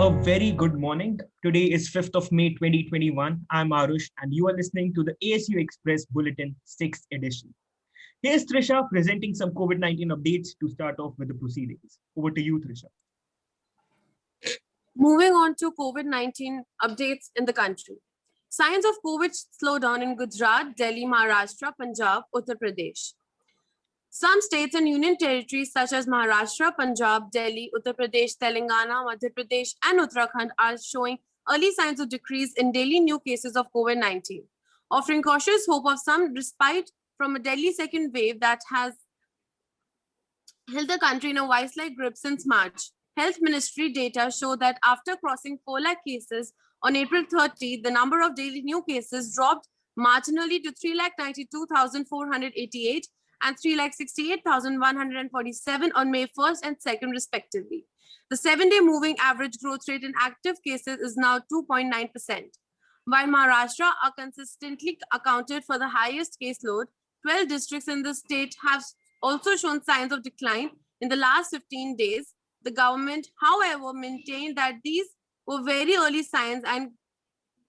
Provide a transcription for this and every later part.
A very good morning. Today is 5th of May 2021. I'm Arush and you are listening to the ASU Express Bulletin 6th edition. Here's Trisha presenting some COVID-19 updates to start off with the proceedings. Over to you, Trisha. Moving on to COVID-19 updates in the country. Signs of COVID slowdown in Gujarat, Delhi, Maharashtra, Punjab, Uttar Pradesh. Some states and union territories such as Maharashtra, Punjab, Delhi, Uttar Pradesh, Telangana, Madhya Pradesh, and Uttarakhand are showing early signs of decrease in daily new cases of COVID-19, offering cautious hope of some respite from a deadly second wave that has held the country in a vice-like grip since March. Health Ministry data show that after crossing 4 lakh cases on April 30, the number of daily new cases dropped marginally to 3,92,488 and 3,68,147 on May 1st and 2nd, respectively. The 7-day moving average growth rate in active cases is now 2.9%. While Maharashtra are consistently accounted for the highest caseload, 12 districts in the state have also shown signs of decline in the last 15 days. The government, however, maintained that these were very early signs and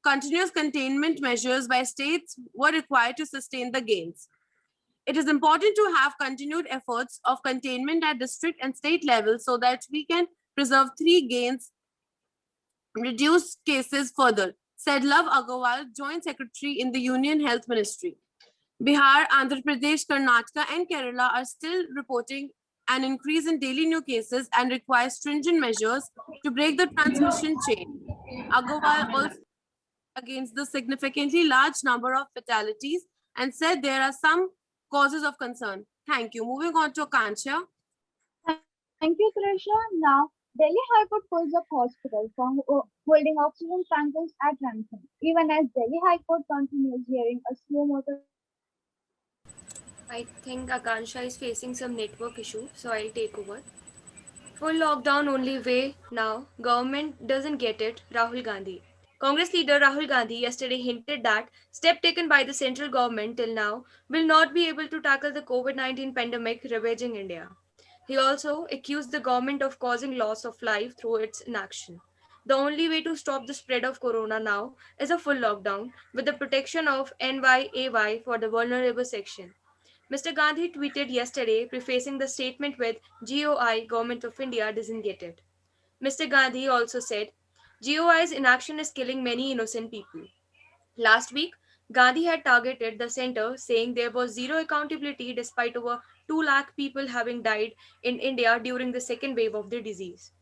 continuous containment measures by states were required to sustain the gains. It is important to have continued efforts of containment at district and state level so that we can preserve three gains, reduce cases further, said Love Agarwal, Joint Secretary in the Union Health Ministry. Bihar, Andhra Pradesh, Karnataka, and Kerala are still reporting an increase in daily new cases and require stringent measures to break the transmission chain. Agarwal also against the significantly large number of fatalities and said there are some causes of concern. Thank you. Moving on to Akansha. Thank you, Trisha. Now, Delhi High Court pulls up hospital from holding oxygen tankers at ransom, even as Delhi High Court continues hearing a slow motor. I think Akansha is facing some network issue, so I'll take over. Full lockdown only way now. Government doesn't get it. Rahul Gandhi. Congress leader Rahul Gandhi yesterday hinted that step taken by the central government till now will not be able to tackle the COVID-19 pandemic ravaging India. He also accused the government of causing loss of life through its inaction. The only way to stop the spread of corona now is a full lockdown with the protection of NYAY for the vulnerable section. Mr. Gandhi tweeted yesterday, prefacing the statement with GOI, Government of India doesn't get it. Mr. Gandhi also said, GOI's inaction is killing many innocent people. Last week, Gandhi had targeted the center, saying there was zero accountability despite over 2 lakh people having died in India during the second wave of the disease.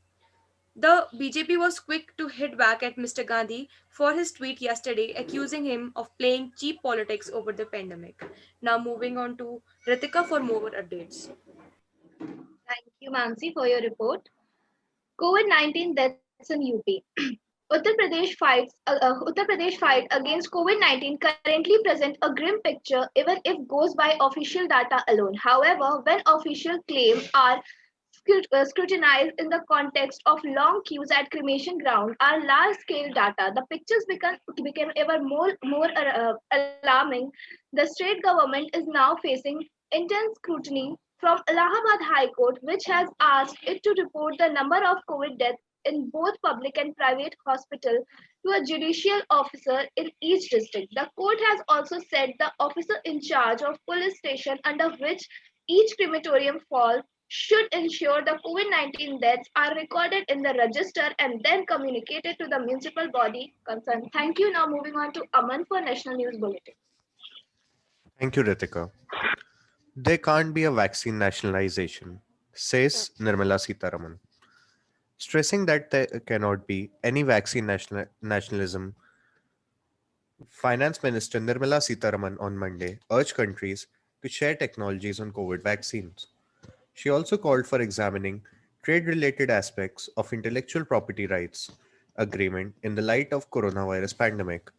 The BJP was quick to hit back at Mr. Gandhi for his tweet yesterday, accusing him of playing cheap politics over the pandemic. Now, moving on to Ritika for more updates. Thank you, Mansi, for your report. COVID-19 deaths in UP. Uttar Pradesh fight against COVID-19 currently present a grim picture even if goes by official data alone. However, when official claims are scrutinized in the context of long queues at cremation ground or large-scale data, the pictures became ever more alarming. The state government is now facing intense scrutiny from Allahabad High Court, which has asked it to report the number of COVID deaths in both public and private hospitals to a judicial officer in each district. The court has also said the officer in charge of police station under which each crematorium falls should ensure the COVID-19 deaths are recorded in the register and then communicated to the municipal body concerned. Thank you. Now moving on to Aman for National News Bulletin. Thank you, Ritika. There can't be a vaccine nationalization, says Nirmala Sitharaman. Stressing that there cannot be any vaccine nationalism, Finance Minister Nirmala Sitharaman on Monday urged countries to share technologies on COVID vaccines. She also called for examining trade-related aspects of intellectual property rights agreement in the light of coronavirus pandemic.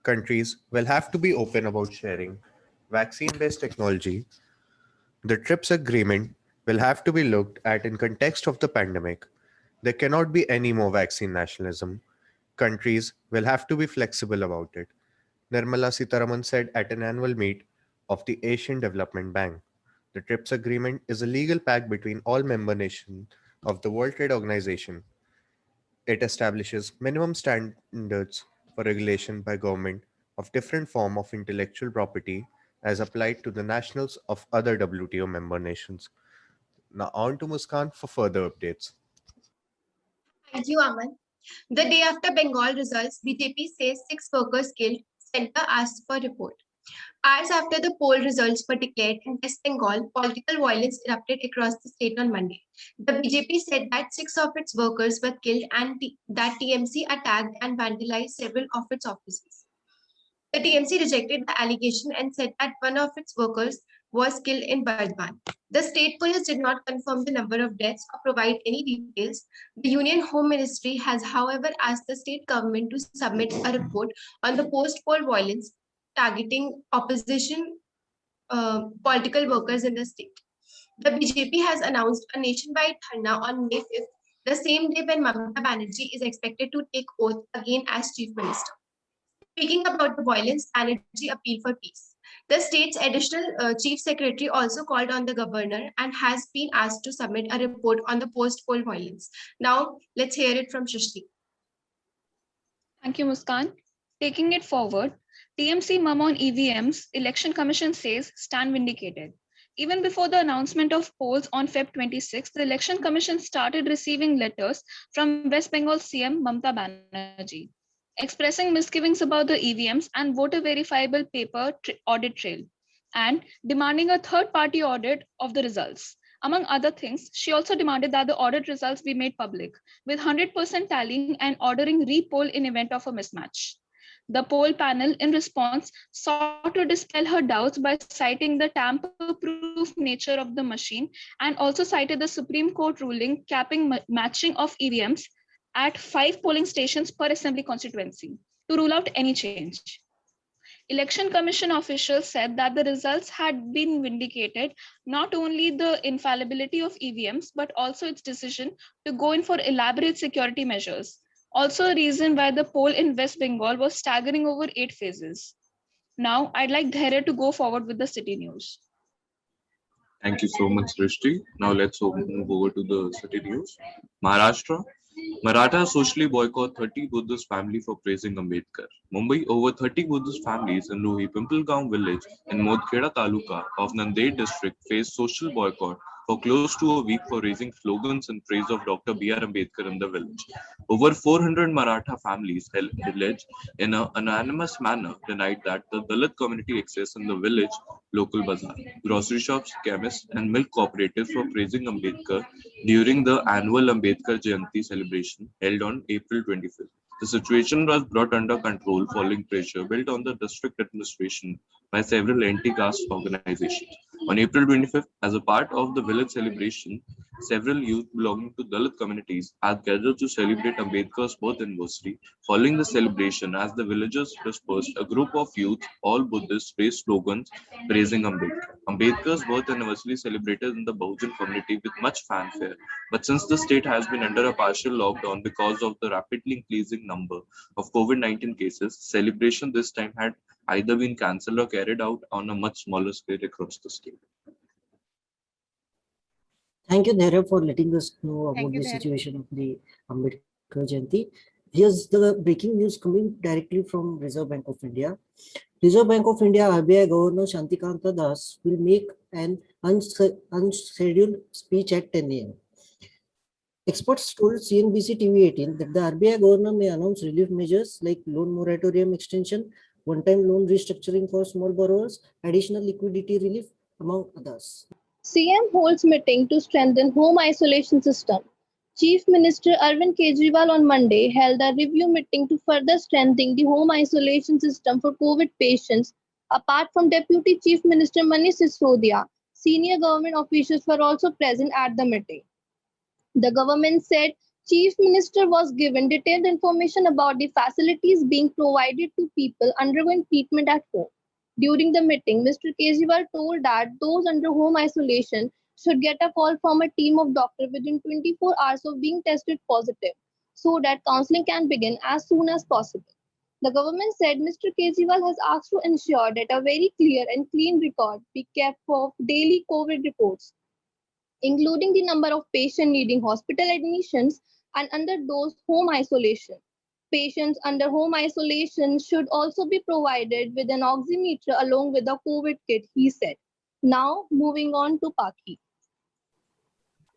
Countries will have to be open about sharing vaccine-based technology. The TRIPS agreement will have to be looked at in context of the pandemic. There cannot be any more vaccine nationalism. Countries will have to be flexible about it, Nirmala Sitharaman said at an annual meet of the Asian Development Bank. The TRIPS agreement is a legal pact between all member nations of the World Trade Organization. It establishes minimum standards for regulation by government of different form of intellectual property as applied to the nationals of other WTO member nations. Now on to Muskan for further updates. Thank you, Aman. The day after Bengal results, BJP says 6 workers killed. Center asks for report. Hours after the poll results were declared in West Bengal, political violence erupted across the state on Monday. The BJP said that 6 of its workers were killed and that TMC attacked and vandalized several of its offices. The TMC rejected the allegation and said that one of its workers was killed in Bardwan. The state police did not confirm the number of deaths or provide any details. The Union Home Ministry has, however, asked the state government to submit a report on the post-poll violence targeting opposition political workers in the state. The BJP has announced a nationwide dharna on May 5th, the same day when Mamata Banerjee is expected to take oath again as Chief Minister. Speaking about the violence, Banerjee appealed for peace. The state's additional chief secretary also called on the governor and has been asked to submit a report on the post-poll violence. Now, let's hear it from Shrishti. Thank you, Muskan. Taking it forward, TMC mum on EVMs, Election Commission says stand vindicated. Even before the announcement of polls on Feb 26, the Election Commission started receiving letters from West Bengal CM Mamata Banerjee, expressing misgivings about the EVMs and voter verifiable paper audit trail, and demanding a third-party audit of the results. Among other things, she also demanded that the audit results be made public, with 100% tallying and ordering re-poll in event of a mismatch. The poll panel, in response, sought to dispel her doubts by citing the tamper-proof nature of the machine and also cited the Supreme Court ruling capping matching of EVMs at 5 polling stations per assembly constituency to rule out any change. Election Commission officials said that the results had been vindicated, not only the infallibility of EVMs, but also its decision to go in for elaborate security measures. Also a reason why the poll in West Bengal was staggering over 8 phases. Now, I'd like Dhairya to go forward with the city news. Thank you so much, Srishti. Now let's move over to the city news. Maharashtra. Marathas socially boycott 30 Buddhist family for praising Ambedkar. Mumbai, over 30 Buddhist families in Rohi Pimpalgaon village in Modkheda Taluka of Nanded district faced social boycott for close to a week for raising slogans in praise of Dr. B.R. Ambedkar in the village. Over 400 Maratha families alleged in an anonymous manner denied that the Dalit community exists in the village local bazaar, grocery shops, chemists, and milk cooperatives for praising Ambedkar during the annual Ambedkar Jayanti celebration held on April 25th. The situation was brought under control following pressure built on the district administration by several anti-caste organizations. On April 25th, as a part of the village celebration, several youth belonging to Dalit communities had gathered to celebrate Ambedkar's birth anniversary. Following the celebration, as the villagers dispersed, a group of youth, all Buddhists, raised slogans praising Ambedkar. Ambedkar's birth anniversary celebrated in the Bahujan community with much fanfare. But since the state has been under a partial lockdown because of the rapidly increasing number of COVID-19 cases, celebration this time had either been cancelled or carried out on a much smaller scale across the state. Thank you, Dhairya, for letting us know about the Dhairya. situation of the Ambedkar Jayanti. Here's the breaking news coming directly from Reserve Bank of India. Reserve Bank of India RBI Governor Shantikanta Das will make an unscheduled speech at 10 a.m. Experts told CNBC TV18 that the RBI governor may announce relief measures like loan moratorium extension, one-time loan restructuring for small borrowers, additional liquidity relief, among others. CM holds meeting to strengthen home isolation system. Chief Minister Arvind Kejriwal on Monday held a review meeting to further strengthen the home isolation system for COVID patients. Apart from Deputy Chief Minister Manish Sisodia, senior government officials were also present at the meeting. The government said Chief Minister was given detailed information about the facilities being provided to people undergoing treatment at home. During the meeting, Mr. Kejriwal told that those under home isolation should get a call from a team of doctors within 24 hours of being tested positive so that counseling can begin as soon as possible. The government said Mr. Kejriwal has asked to ensure that a very clear and clean record be kept of daily COVID reports, including the number of patients needing hospital admissions and under those home isolation. Patients under home isolation should also be provided with an oximeter along with a COVID kit, he said. Now, moving on to Paki.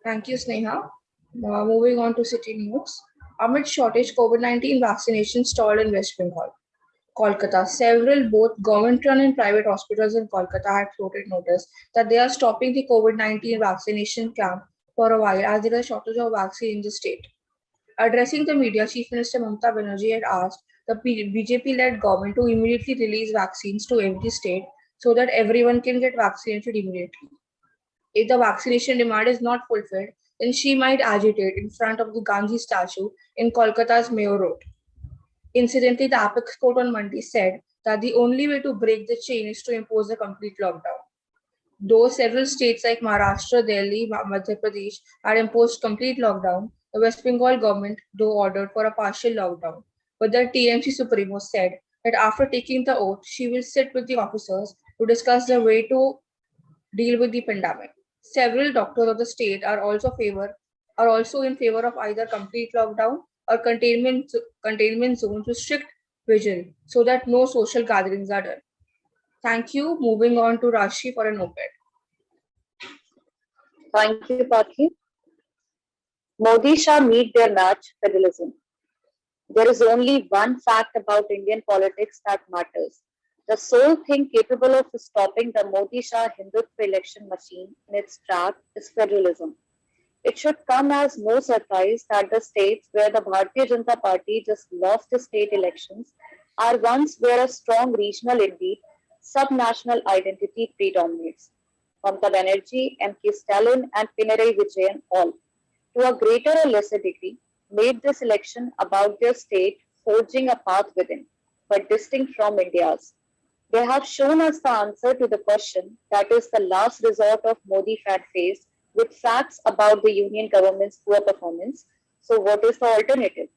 Thank you, Sneha. Now, moving on to city news. Amid shortage, COVID-19 vaccination stalled in West Bengal. Kolkata. Several both government-run and private hospitals in Kolkata had floated notice that they are stopping the COVID-19 vaccination camp for a while as there is a shortage of vaccine in the state. Addressing the media, Chief Minister Mamata Banerjee had asked the BJP-led government to immediately release vaccines to every state so that everyone can get vaccinated immediately. If the vaccination demand is not fulfilled, then she might agitate in front of the Gandhi statue in Kolkata's Mayo Road. Incidentally, the Apex Court on Monday said that the only way to break the chain is to impose a complete lockdown. Though several states like Maharashtra, Delhi, Madhya Pradesh had imposed complete lockdown, the West Bengal government, though, ordered for a partial lockdown. But the TMC Supremo said that after taking the oath, she will sit with the officers to discuss the way to deal with the pandemic. Several doctors of the state are also in favor of either complete lockdown or containment zones with strict vigil so that no social gatherings are done. Thank you. Moving on to Rashi for an op-ed. Thank you, Paki. Modi Shah meet their match, federalism. There is only one fact about Indian politics that matters. The sole thing capable of stopping the Modi Shah Hindutva election machine in its track is federalism. It should come as no surprise that the states where the Bharatiya Janata Party just lost the state elections are ones where a strong regional, indeed subnational identity predominates. Mamata Banerjee, M.K. Stalin and Pinarayi Vijayan all, to a greater or lesser degree, made this election about their state forging a path within, but distinct from India's. They have shown us the answer to the question that is the last resort of Modi fat face with facts about the union government's poor performance. So what is the alternative?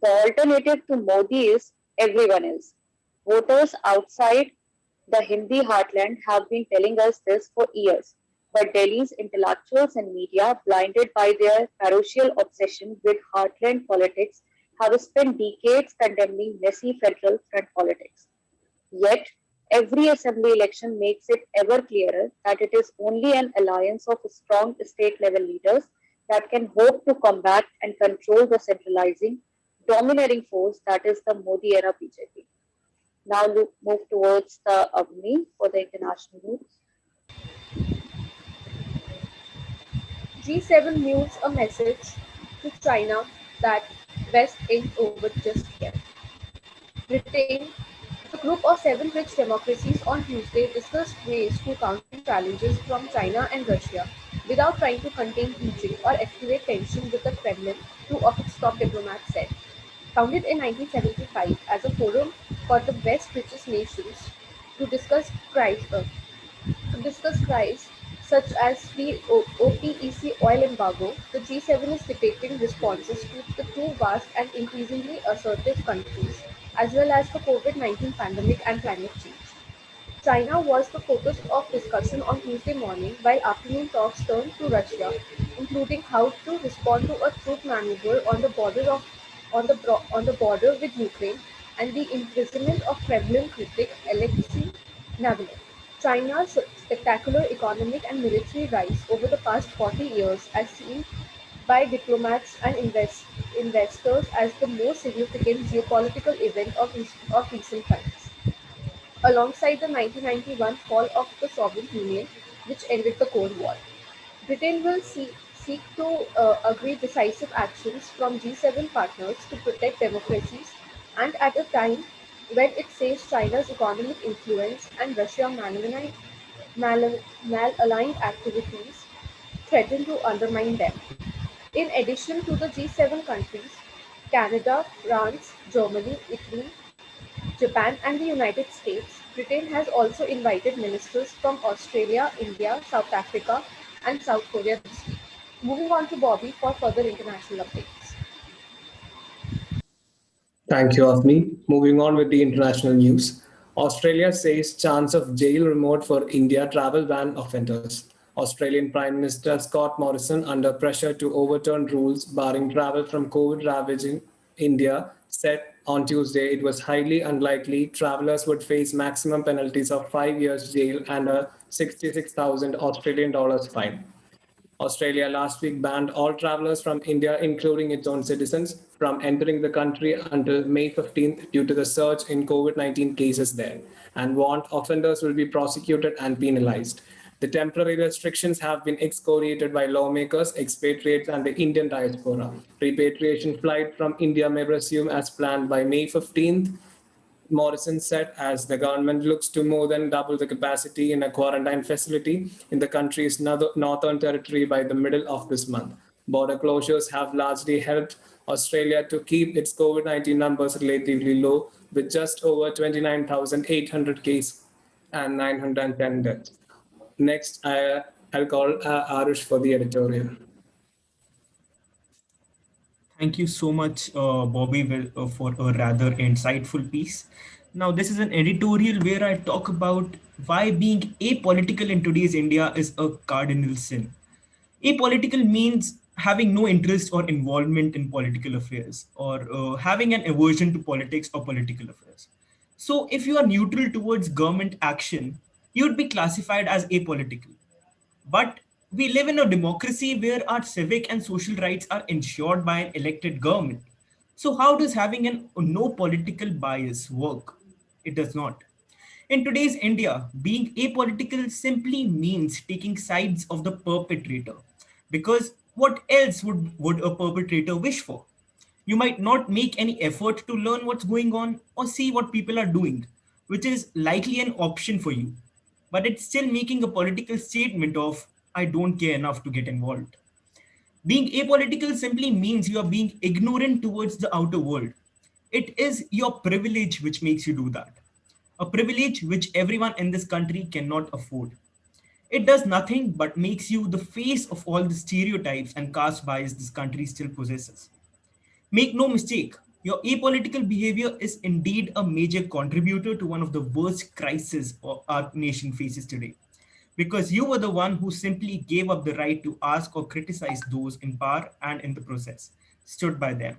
The alternative to Modi is everyone else. Voters outside the Hindi heartland have been telling us this for years. But Delhi's intellectuals and media, blinded by their parochial obsession with heartland politics, have spent decades condemning messy federal front politics. Yet, every assembly election makes it ever clearer that it is only an alliance of strong state-level leaders that can hope to combat and control the centralizing, domineering force that is the Modi-era BJP. Now move towards the Avni for the international news. G7 moves a message to China that West ain't over just yet. Britain, a group of 7 rich democracies on Tuesday discussed ways to counter challenges from China and Russia without trying to contain Beijing or escalate tension with the Kremlin, 2 of its top diplomats said. Founded in 1975 as a forum for the West's richest nations to discuss crises such as the OPEC oil embargo, the G7 is debating responses to the 2 vast and increasingly assertive countries, as well as the COVID-19 pandemic and climate change. China was the focus of discussion on Tuesday morning, while afternoon talks turned to Russia, including how to respond to a troop maneuver on the border with Ukraine and the imprisonment of Kremlin critic Alexei Navalny. China's spectacular economic and military rise over the past 40 years, as seen by diplomats and investors as the most significant geopolitical event of recent times. Alongside the 1991 fall of the Soviet Union, which ended the Cold War, Britain will seek to agree decisive actions from G7 partners to protect democracies, and at a time when it says China's economic influence and Russia's malaligned activities threaten to undermine them. In addition to the G7 countries, Canada, France, Germany, Italy, Japan, and the United States, Britain has also invited ministers from Australia, India, South Africa, and South Korea this week. Moving on to Bobby for further international updates. Thank you, Avni. Moving on with the international news. Australia says chance of jail remote for India travel ban offenders. Australian Prime Minister Scott Morrison, under pressure to overturn rules barring travel from COVID-ravaging India, said on Tuesday it was highly unlikely travelers would face maximum penalties of 5 years jail and a 66,000 Australian dollars fine. Australia last week banned all travelers from India, including its own citizens, from entering the country until May 15th due to the surge in COVID-19 cases there, and warned offenders will be prosecuted and penalized. The temporary restrictions have been excoriated by lawmakers, expatriates, and the Indian diaspora. Repatriation flight from India may resume as planned by May 15th, Morrison said, as the government looks to more than double the capacity in a quarantine facility in the country's northern territory by the middle of this month. Border closures have largely helped Australia to keep its COVID-19 numbers relatively low, with just over 29,800 cases and 910 deaths. Next, I'll call Arush for the editorial. Thank you so much, Bobby, for a rather insightful piece. Now, this is an editorial where I talk about why being apolitical in today's India is a cardinal sin. Apolitical means having no interest or involvement in political affairs, or having an aversion to politics or political affairs. So, if you are neutral towards government action, you would be classified as apolitical. But we live in a democracy where our civic and social rights are ensured by an elected government. So, how does having a no political bias work? It does not. In today's India, being apolitical simply means taking sides of the perpetrator. Because what else would a perpetrator wish for? You might not make any effort to learn what's going on or see what people are doing, which is likely an option for you. But it's still making a political statement of, I don't care enough to get involved. Being apolitical simply means you are being ignorant towards the outer world. It is your privilege which makes you do that. A privilege which everyone in this country cannot afford. It does nothing but makes you the face of all the stereotypes and caste bias this country still possesses. Make no mistake, your apolitical behavior is indeed a major contributor to one of the worst crises our nation faces today. Because you were the one who simply gave up the right to ask or criticize those in power and in the process, stood by them.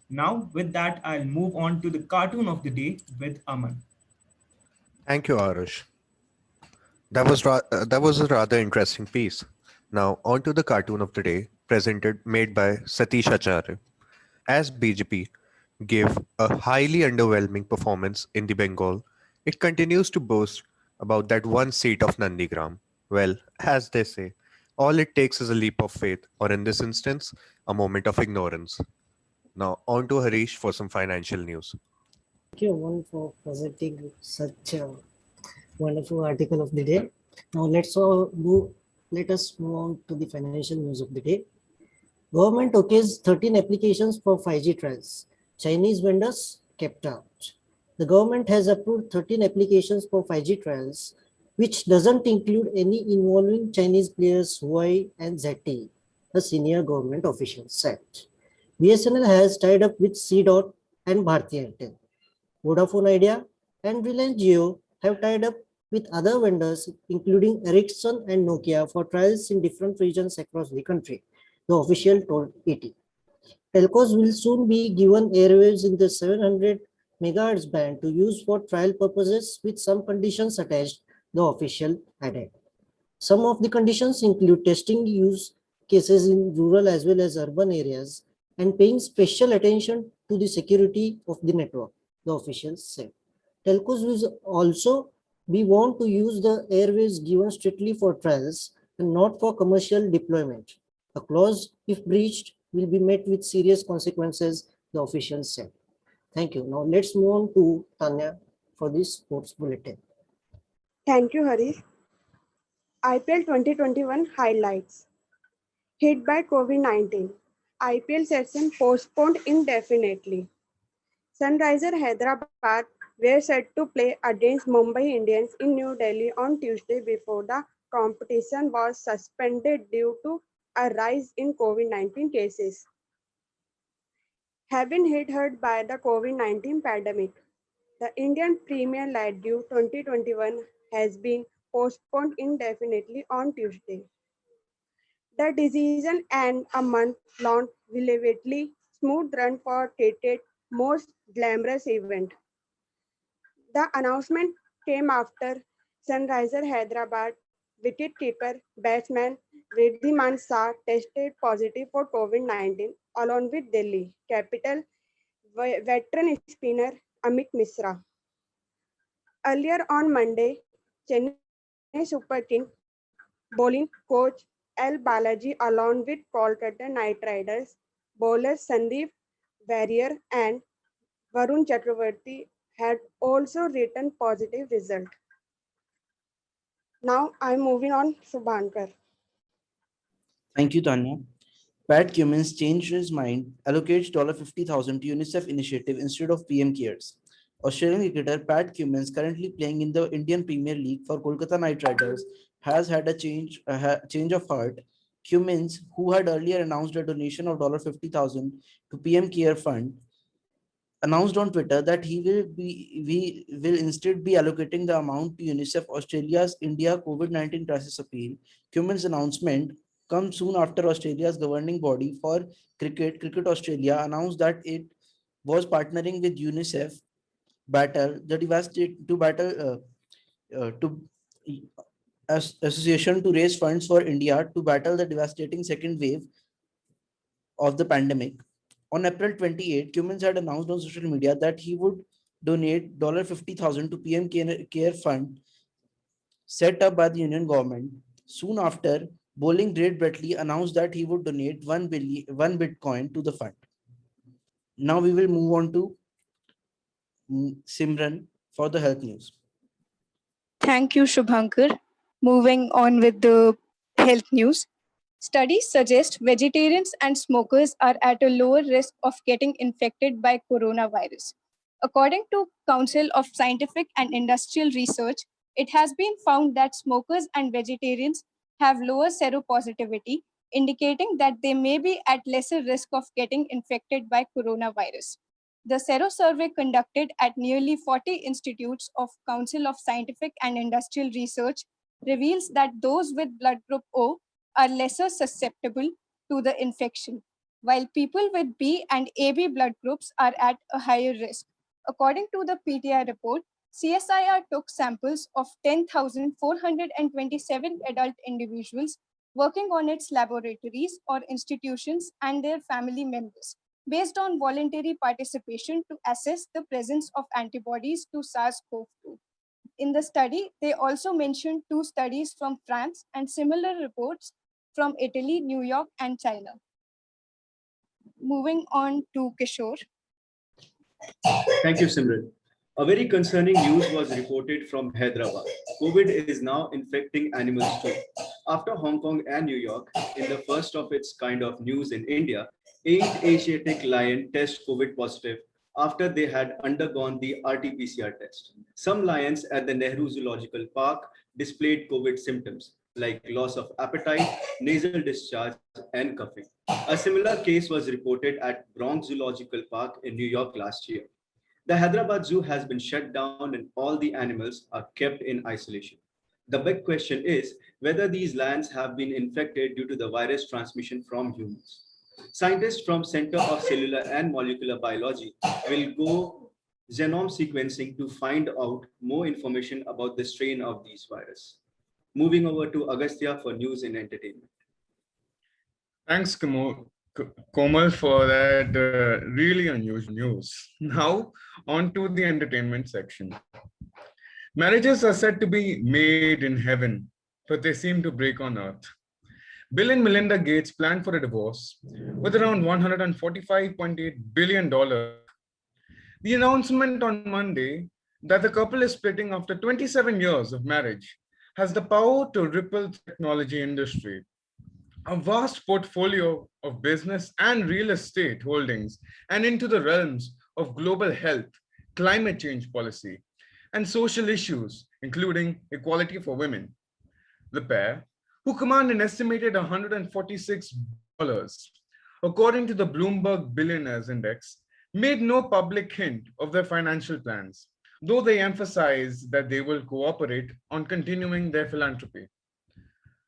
Now, with that, I'll move on to the cartoon of the day with Aman. Thank you, Arush. That was a rather interesting piece. Now, on to the cartoon of the day, made by Satish Acharya. As BJP gave a highly underwhelming performance in the Bengal, it continues to boast about that one seat of Nandigram. Well, as they say, all it takes is a leap of faith, or in this instance, a moment of ignorance. Now, on to Harish for some financial news. Thank you, Aman, for presenting such a wonderful article of the day. Now let us move on to the financial news of the day. Government okays 13 applications for 5G trials. Chinese vendors kept out. The government has approved 13 applications for 5G trials, which doesn't include any involving Chinese players Huawei and ZTE, a senior government official said. BSNL has tied up with C-Dot and Bharti Airtel. Vodafone Idea and Reliance Jio have tied up with other vendors, including Ericsson and Nokia, for trials in different regions across the country, the official told ET. Telcos will soon be given airwaves in the 700 MHz band to use for trial purposes with some conditions attached, the official added. Some of the conditions include testing use cases in rural as well as urban areas and paying special attention to the security of the network, the officials said. Telcos will also be warned to use the airwaves given strictly for trials and not for commercial deployment. A clause, if breached, will be met with serious consequences, the officials said. Thank you. Now let's move on to Tanya for this sports bulletin. Thank you, Harish. IPL 2021 highlights. Hit by COVID-19. IPL session postponed indefinitely. Sunriser Hyderabad were set to play against Mumbai Indians in New Delhi on Tuesday before the competition was suspended due to a rise in COVID-19 cases. Having hit hard by the COVID-19 pandemic, the Indian Premier League 2021 has been postponed indefinitely on Tuesday. The decision and a month-long, relatively smooth run for Cricket's most glamorous event. The announcement came after Sunriser Hyderabad wicketkeeper batsman Wriddhiman Shah tested positive for COVID-19 along with Delhi capital veteran spinner Amit Misra. Earlier on Monday, Chennai Super King bowling coach L. Balaji along with Kolkata Knight Riders bowlers Sandeep Warrier and Varun Chakravarti had also written positive result. Now I'm moving on Subhankar. Thank you, Tanya. Pat Cummins changed his mind, allocates $50,000 to UNICEF initiative instead of PM Cares. Australian cricketer Pat Cummins, currently playing in the Indian Premier League for Kolkata Knight Riders, has had a change of heart. Cummins, who had earlier announced a donation of $50,000 to PM Care Fund, announced on Twitter that we will instead be allocating the amount to UNICEF Australia's India COVID-19 crisis appeal. Cummins' announcement comes soon after Australia's governing body for Cricket Australia, announced that it was partnering with UNICEF battle the devastate to battle to association to raise funds for India to battle the devastating second wave of the pandemic. On April 28, Cummins had announced on social media that he would donate $50,000 to PM Care Fund set up by the Union government. Soon after, bowling great Brett announced that he would donate 1 Bitcoin to the fund. Now we will move on to Simran for the health news. Thank you, Shubhankar. Moving on with the health news. Studies suggest vegetarians and smokers are at a lower risk of getting infected by coronavirus. According to Council of Scientific and Industrial Research, it has been found that smokers and vegetarians have lower seropositivity, indicating that they may be at lesser risk of getting infected by coronavirus. The Sero survey conducted at nearly 40 institutes of Council of Scientific and Industrial Research reveals that those with blood group O are lesser susceptible to the infection, while people with B and AB blood groups are at a higher risk. According to the PTI report, CSIR took samples of 10,427 adult individuals working on its laboratories or institutions and their family members, based on voluntary participation to assess the presence of antibodies to SARS-CoV-2. In the study, they also mentioned 2 studies from France and similar reports from Italy, New York, and China. Moving on to Kishore. Thank you, Simran. A very concerning news was reported from Hyderabad. COVID is now infecting animals too. After Hong Kong and New York, in the first of its kind of news in India, 8 Asiatic lions test COVID positive after they had undergone the RT-PCR test. Some lions at the Nehru Zoological Park displayed COVID symptoms like loss of appetite, nasal discharge, and coughing. A similar case was reported at Bronx Zoological Park in New York last year. The Hyderabad Zoo has been shut down and all the animals are kept in isolation. The big question is whether these lions have been infected due to the virus transmission from humans. Scientists from Center of Cellular and Molecular Biology will go genome sequencing to find out more information about the strain of these viruses. Moving over to Agastya for news and entertainment. Thanks, Komal, for that really unusual news. Now, on to the entertainment section. Marriages are said to be made in heaven, but they seem to break on earth. Bill and Melinda Gates planned for a divorce with around $145.8 billion. The announcement on Monday that the couple is splitting after 27 years of marriage has the power to ripple the technology industry. A vast portfolio of business and real estate holdings and into the realms of global health, climate change policy, and social issues, including equality for women. The pair, who command an estimated $146, according to the Bloomberg Billionaires Index, made no public hint of their financial plans. though they emphasize that they will cooperate on continuing their philanthropy.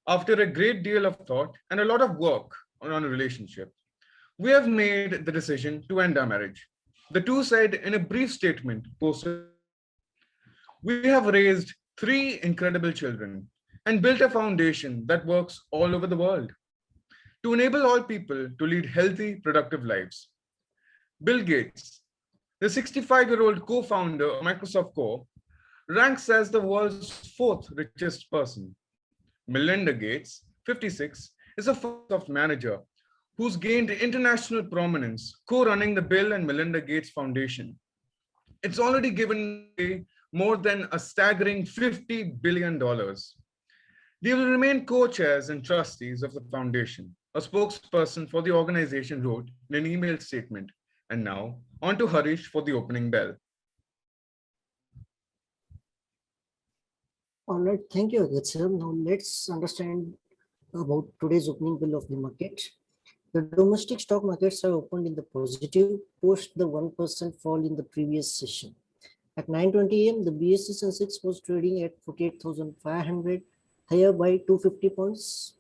After a great deal of thought and a lot of work on a relationship, we have made the decision to end our marriage. The two said in a brief statement posted, "We have raised 3 incredible children and built a foundation that works all over the world to enable all people to lead healthy, productive lives." Bill Gates, the 65-year-old co-founder of Microsoft Corp, ranks as the world's 4th richest person. Melinda Gates, 56, is a Microsoft manager who's gained international prominence co-running the Bill and Melinda Gates Foundation. It's already given away more than a staggering $50 billion. They will remain co-chairs and trustees of the foundation, a spokesperson for the organization wrote in an email statement. And now, on to Harish for the opening bell. All right, thank you, Agastya. Now let's understand about today's opening bell of the market. The domestic stock markets have opened in the positive post the 1% fall in the previous session. At 9:20 a.m., the BSE Sensex was trading at 48,500, higher by 250 points,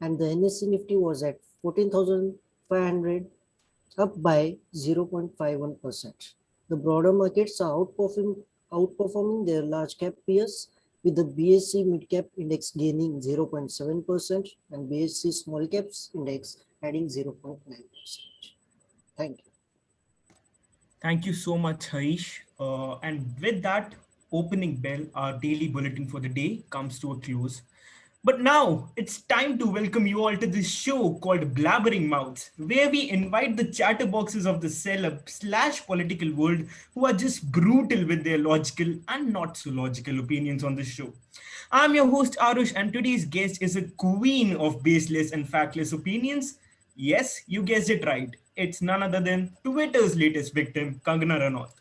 and the NSE Nifty was at 14,500, up by 0.51%. The broader markets are outperforming their large cap peers, with the BSE Mid Cap Index gaining 0.7% and BSE Small Caps Index adding 0.9%. Thank you. Thank you so much, Harish. And with that opening bell, our daily bulletin for the day comes to a close. But now it's time to welcome you all to this show called Blabbering Mouths, where we invite the chatterboxes of the celeb/political world who are just brutal with their logical and not so logical opinions on the show. I'm your host Arush, and today's guest is a queen of baseless and factless opinions. Yes, you guessed it right. It's none other than Twitter's latest victim, Kangana Ranaut.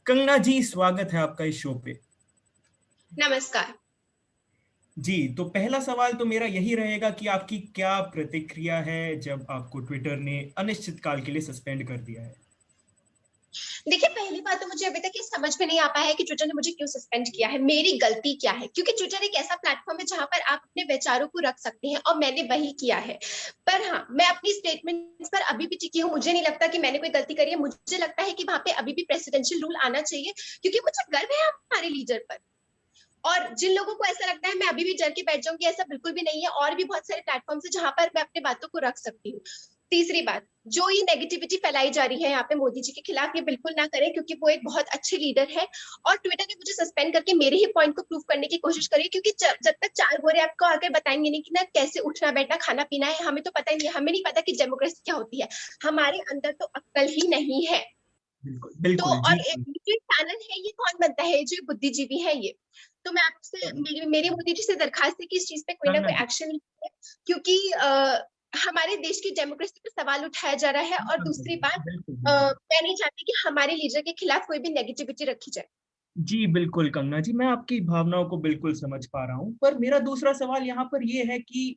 Kangana जी, स्वागत है आपका इस show पे। नमस्कार जी, तो पहला सवाल तो मेरा यही रहेगा कि आपकी क्या प्रतिक्रिया है जब आपको ट्विटर ने अनिश्चित काल के लिए सस्पेंड कर दिया है? देखिए, पहली बात तो मुझे अभी तक ये समझ में नहीं आ पाया है कि ट्विटर ने मुझे क्यों सस्पेंड किया है, मेरी गलती क्या है, क्योंकि ट्विटर एक ऐसा प्लेटफॉर्म है जहां पर आप अपने विचारों को रख सकते हैं और मैंने वही किया है। पर हाँ, मैं अपनी स्टेटमेंट्स पर अभी भी टिकी हूँ। मुझे नहीं लगता कि मैंने कोई गलती करी है। मुझे लगता है कि वहां पे अभी भी प्रेसिडेंशियल रूल आना चाहिए, क्योंकि मुझे गर्व है हमारे लीडर पर। और जिन लोगों को ऐसा लगता है मैं अभी भी जर के बैठ जाऊंगी, ऐसा बिल्कुल भी नहीं है। और भी बहुत सारे प्लेटफॉर्म्स हैं जहां पर मैं अपनी बातों को रख सकती हूँ। तीसरी बात, जो ये नेगेटिविटी फैलाई जा रही है यहाँ पे मोदी जी के खिलाफ, ये बिल्कुल ना करें, क्योंकि वो एक बहुत अच्छे लीडर है। और ट्विटर ने मुझे सस्पेंड करके मेरे ही पॉइंट को प्रूव करने की कोशिश करी, क्योंकि जब तक 4 गोरे आपको आकर बताएंगे नहीं कि ना कैसे उठना बैठना खाना पीना है, हमें तो पता ही नहीं है। हमें नहीं पता कि डेमोक्रेसी क्या होती है। हमारे अंदर तो अक्ल ही नहीं है। तो और एक चैनल है, ये कौन बनता है? जो बुद्धिजीवी है ये। तो मैं आपसे मेरी मोदी जी से दरखास्त है कि इस चीज पे कोई ना कोई एक्शन लीजिए, क्योंकि हमारे देश की डेमोक्रेसी पे सवाल उठाया जा रहा है। और दूसरी बात, मैं नहीं चाहती कि हमारे लीडर के खिलाफ कोई भी नेगेटिविटी रखी जाए। जी बिल्कुल कंगना जी, मैं आपकी भावनाओं को बिल्कुल समझ पा रहा हूँ। पर मेरा दूसरा सवाल यहाँ पर ये है कि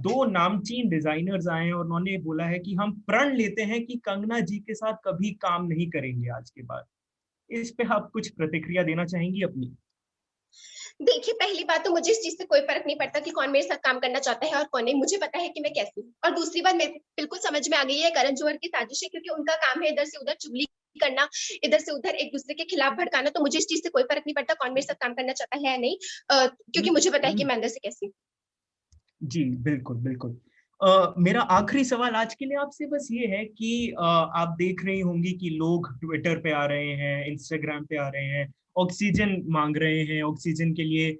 2 नामचीन डिजाइनर्स आए हैं और उन्होंने बोला है कि हम प्रण लेते हैं कि कंगना जी के साथ कभी काम नहीं करेंगे आज के बाद। इस पे आप कुछ प्रतिक्रिया देना चाहेंगी अपनी? देखिए, पहली बात तो मुझे इस चीज से कोई फर्क नहीं पड़ता कि कौन मेरे साथ काम करना चाहता है और कौन नहीं। मुझे पता है कि मैं कैसी हूँ। और दूसरी बात मेरे बिल्कुल समझ में आ गई है, करण जौहर की साजिश है, क्योंकि उनका काम है इधर से उधर चुगली करना, इधर से उधर एक दूसरे के खिलाफ भड़काना। तो मुझे इस चीज से कोई फर्क नहीं पड़ता कौन मेरे साथ काम करना चाहता है या नहीं, क्योंकि मुझे पता है कि मैं अंदर से कैसी हूँ। जी बिल्कुल बिल्कुल। मेरा आखिरी सवाल आज के लिए आपसे बस ये है कि आप देख रही होंगी कि लोग ट्विटर पे आ रहे हैं, इंस्टाग्राम पे आ रहे हैं, ऑक्सीजन मांग रहे हैं, ऑक्सीजन के लिए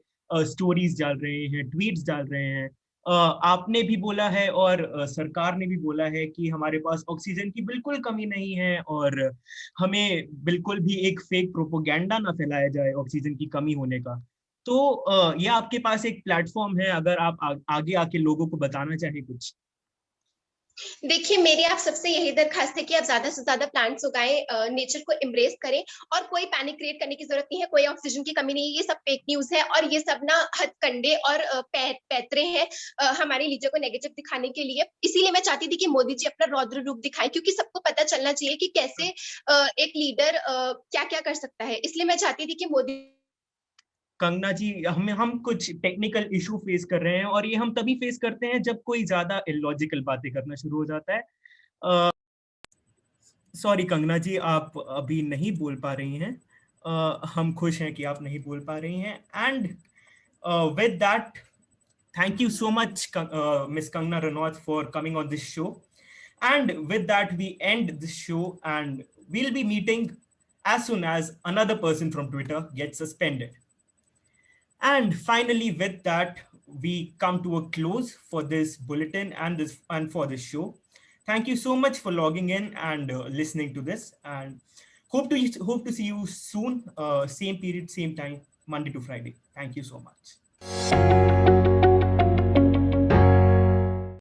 स्टोरीज डाल रहे हैं, ट्वीट्स डाल रहे हैं। आपने भी बोला है और सरकार ने भी बोला है कि हमारे पास ऑक्सीजन की बिल्कुल कमी नहीं है और हमें बिल्कुल भी एक फेक प्रोपोगेंडा ना फैलाया जाए ऑक्सीजन की कमी होने का। तो ये आपके पास एक प्लेटफॉर्म है, अगर आप आगे आके लोगों को बताना चाहें कुछ। देखिए, मेरी आप सबसे यही दरखास्त है कि आप ज्यादा से ज्यादा प्लांट्स उगाएं, नेचर को एम्ब्रेस करें, और कोई पैनिक क्रिएट करने की जरूरत नहीं है, कोई ऑक्सीजन की कमी नहीं है, ये सब फेक न्यूज है और ये सब ना हथकंडे और पैतरे हैं हमारे लीडर को नेगेटिव दिखाने के लिए। इसीलिए मैं चाहती थी कि मोदी जी अपना रौद्र रूप दिखाएं, क्योंकि सबको पता चलना चाहिए कि कैसे एक लीडर क्या क्या कर सकता है। इसलिए मैं चाहती थी कि मोदी कंगना जी, हम कुछ टेक्निकल इशू फेस कर रहे हैं और ये हम तभी फेस करते हैं जब कोई ज्यादा इलॉजिकल बातें करना शुरू हो जाता है। सॉरी कंगना जी, आप अभी नहीं बोल पा रही हैं। हम खुश हैं कि आप नहीं बोल पा रही हैं। And with that, thank you so much, Miss Kangna Ranaut, for coming on this show. And with that, we end this show and we'll be meeting as soon as another person from Twitter gets suspended. And finally, with that, we come to a close for this bulletin and for this show. Thank you so much for logging in and listening to this, and hope to see you soon, same period, same time, Monday to Friday. Thank you so much.